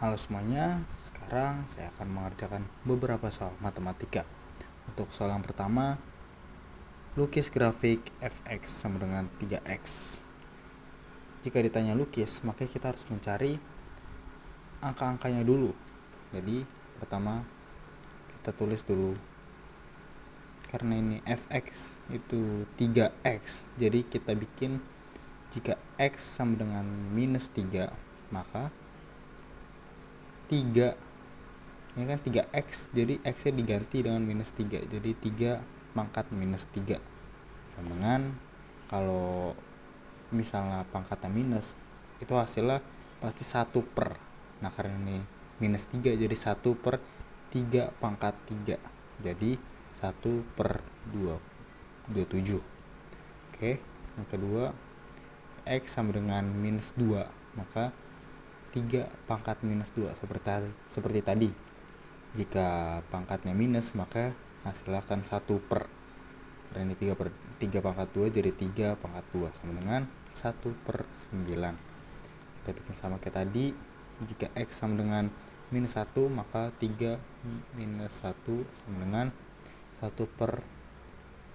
Halo semuanya, sekarang saya akan mengerjakan beberapa soal matematika. Untuk soal yang pertama, lukis grafik fx sama dengan 3x. Jika ditanya lukis, maka kita harus mencari angka-angkanya dulu. Jadi pertama kita tulis dulu, karena ini fx itu 3x, jadi kita bikin jika x sama dengan minus 3, maka 3 ini kan 3x, jadi x nya diganti dengan minus 3, jadi 3 pangkat minus 3 sama dengan, kalau misalnya pangkatnya minus, itu hasilnya pasti 1 per, nah karena ini minus 3 jadi 1 per 3 pangkat 3, jadi 1 per 27. Oke, yang kedua, x sama dengan minus 2, maka 3 pangkat minus 2 seperti tadi. Jika pangkatnya minus, maka hasilnya akan 1 per, karena ini 3 pangkat 2 jadi 3 pangkat 2 sama dengan 1 per 9. Kita bikin sama kayak tadi. Jika x sama dengan minus 1, maka 3 minus 1 sama dengan 1 per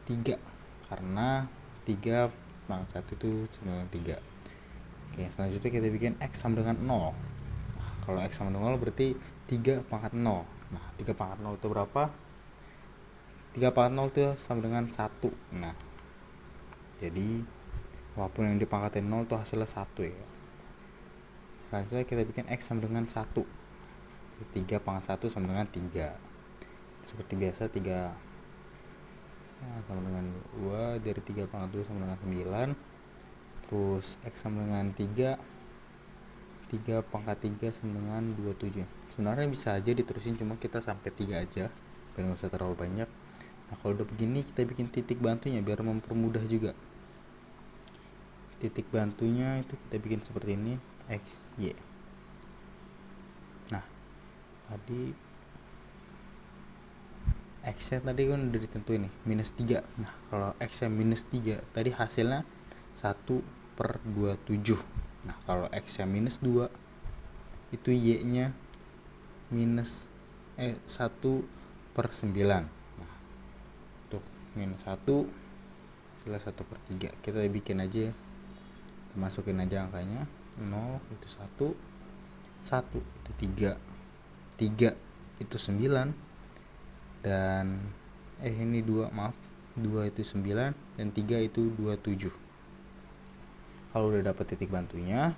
3, karena 3 pangkat 1 itu sama dengan 3. Oke, selanjutnya kita bikin x sama dengan 0. Nah, kalau x sama dengan 0 berarti 3 pangkat 0. Nah, 3 pangkat 0 itu berapa? 3 pangkat 0 itu sama dengan 1. Nah, jadi walaupun yang dipangkatin 0 itu hasilnya 1 ya. Selanjutnya kita bikin x sama dengan 1. 3 pangkat 1 sama dengan 3. Seperti biasa 3 sama dengan 2, dari 3 pangkat 2 sama dengan 9. Terus x sama dengan 3 pangkat 3 sama dengan 27. Sebenarnya bisa aja diterusin, cuma kita sampai 3 aja biar gak usah terlalu banyak. Nah, kalau udah begini kita bikin titik bantunya biar mempermudah juga. Titik bantunya itu kita bikin seperti ini, x, y. Nah, tadi x nya tadi kan udah ditentuin nih, minus 3. Nah, kalau x nya minus 3, tadi hasilnya 1 per 27. Nah, kalau x nya minus 2, itu y nya minus 1 per 9. Nah, untuk minus 1 hasilnya 1 per 3. Kita bikin aja, kita masukin aja angkanya. 0 itu 1, 1 itu 3, 3 itu 9, dan ini 2, maaf, 2 itu 9 dan 3 itu 27. Kalau udah dapat titik bantunya,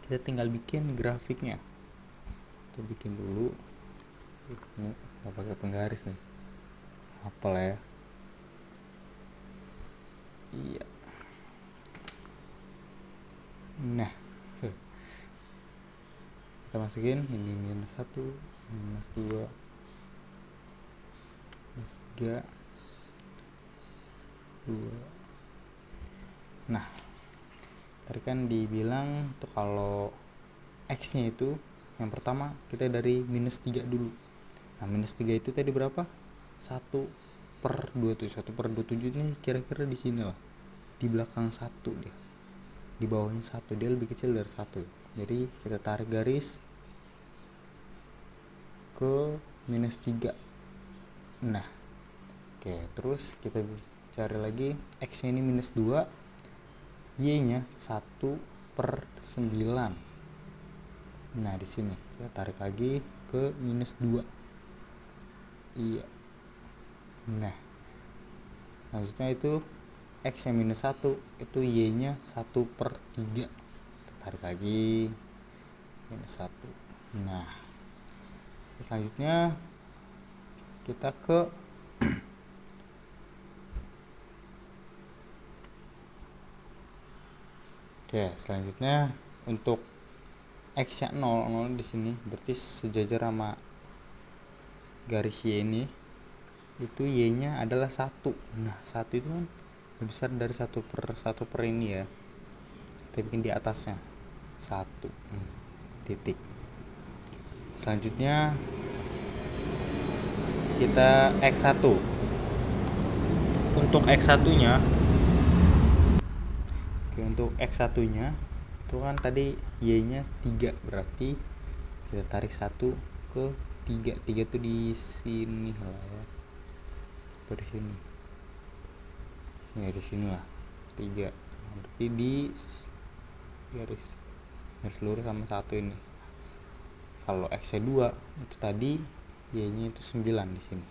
kita tinggal bikin grafiknya. Kita bikin dulu. Ini nggak pakai penggaris nih, hafal ya. Iya. Nah, kita masukin ini minus 1, minus 2, minus 3, 2. Nah, tadi kan dibilang tuh kalau x nya itu yang pertama kita dari minus 3 dulu. Nah, minus 3 itu tadi berapa? 1 per 27. 1 per 27 ini kira-kira di sini lah, di belakang 1 dia, di bawahnya 1, dia lebih kecil dari 1. Jadi kita tarik garis ke minus 3. Nah, oke, terus kita cari lagi x nya ini minus 2, y nya 1 per 9. Nah, di sini kita tarik lagi ke minus 2. Iya. Nah, maksudnya itu x nya minus 1, itu y nya 1 per 3. Kita tarik lagi minus 1. Nah, selanjutnya kita ke selanjutnya untuk x nya 0, 0 di sini berarti sejajar sama garis y ini, itu y nya adalah 1. Nah, 1 itu kan lebih besar dari 1 per ini ya. Kita bikin di atasnya 1 titik. Selanjutnya kita x1. Untuk x1 nya, untuk x1 nya itu kan tadi y nya 3, berarti kita tarik 1 ke 3 tuh di sini lah ya, atau di sini ya, di sini lah 3, berarti di garis lurus sama 1 ini. Kalau x nya 2 itu tadi, y nya itu 9 di sini.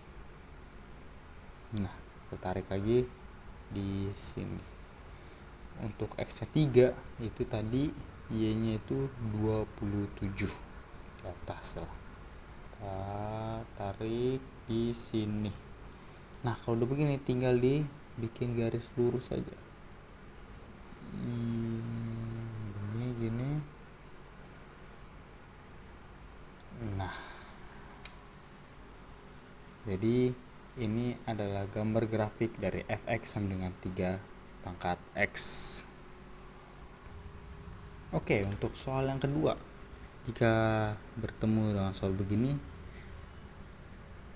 Nah, kita tarik lagi di sini. Untuk x nya 3 itu tadi, y nya itu 27 di atas lah. Kita tarik di sini. Nah, kalau udah begini tinggal dibikin garis lurus aja. Gini. Nah, jadi ini adalah gambar grafik dari fx sama dengan 3 pangkat x. Oke, untuk soal yang kedua, jika bertemu dengan soal begini,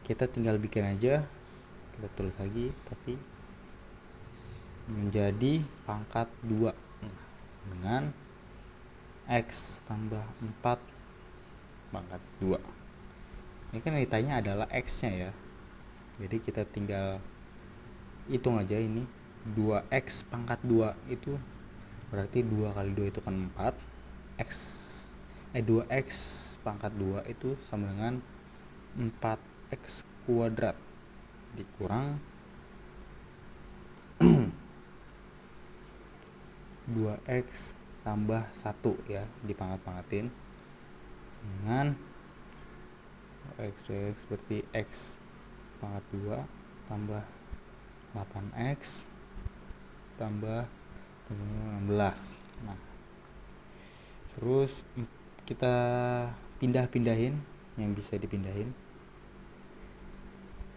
kita tinggal bikin aja, kita tulis lagi tapi menjadi pangkat 2 dengan x tambah 4 pangkat 2. Ini kan ditanya adalah x nya ya, jadi kita tinggal hitung aja. Ini 2x pangkat 2 itu berarti 2 kali 2 itu kan 4. 2x pangkat 2 itu sama dengan 4x kuadrat dikurang 2x tambah 1 ya, dipangkat-pangkatin dengan x berarti x pangkat 2 tambah 8x tambah 16. Nah, terus kita pindah-pindahin yang bisa dipindahin.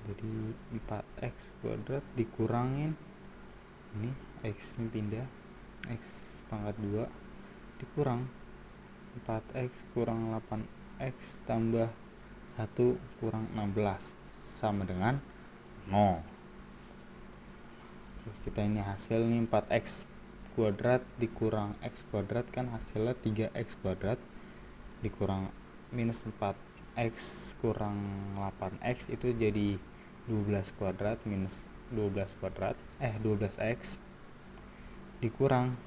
Jadi 4x kuadrat dikurangin ini, x ini pindah, x pangkat 2 dikurang 4x kurang 8x tambah 1 kurang 16 sama dengan 0. Terus kita ini hasil nih 4x kuadrat dikurang x kuadrat kan hasilnya 3x kuadrat dikurang minus 4x kurang 8x itu jadi 12 kuadrat minus 12 kuadrat 12x dikurang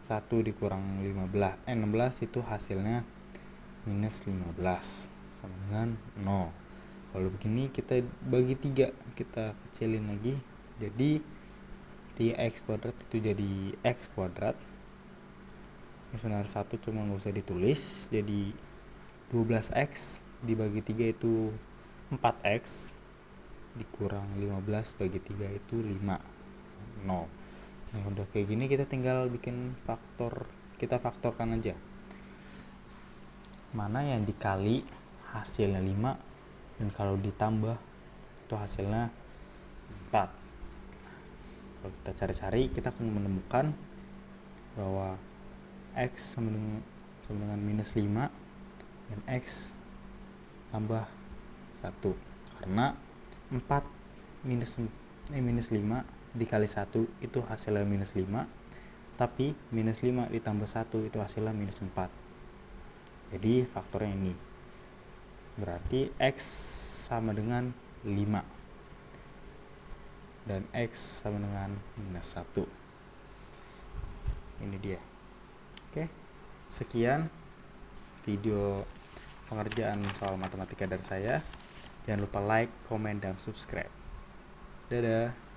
1 dikurang 16 itu hasilnya minus 15 sama dengan 0. Kalau begini kita bagi 3, kita kecilin lagi, jadi 3x kuadrat itu jadi x kuadrat. Ini sebenarnya 1 cuma nggak usah ditulis, jadi 12x dibagi 3 itu 4x dikurang 15 bagi 3 itu 5, 0. Nah, udah kayak gini kita tinggal bikin faktor, kita faktorkan aja. Mana yang dikali hasilnya 5 dan kalau ditambah itu hasilnya 4. Kalau kita cari-cari kita akan menemukan bahwa x sama dengan minus 5 dan x tambah 1 karena 4 minus 5 dikali 1 itu hasilnya minus 5, tapi minus 5 ditambah 1 itu hasilnya minus 4. Jadi faktornya ini berarti x sama dengan 5 dan x sama dengan minus 1. Ini dia. Oke, sekian video pengerjaan soal matematika dari saya. Jangan lupa like, komen, dan subscribe. Dadah.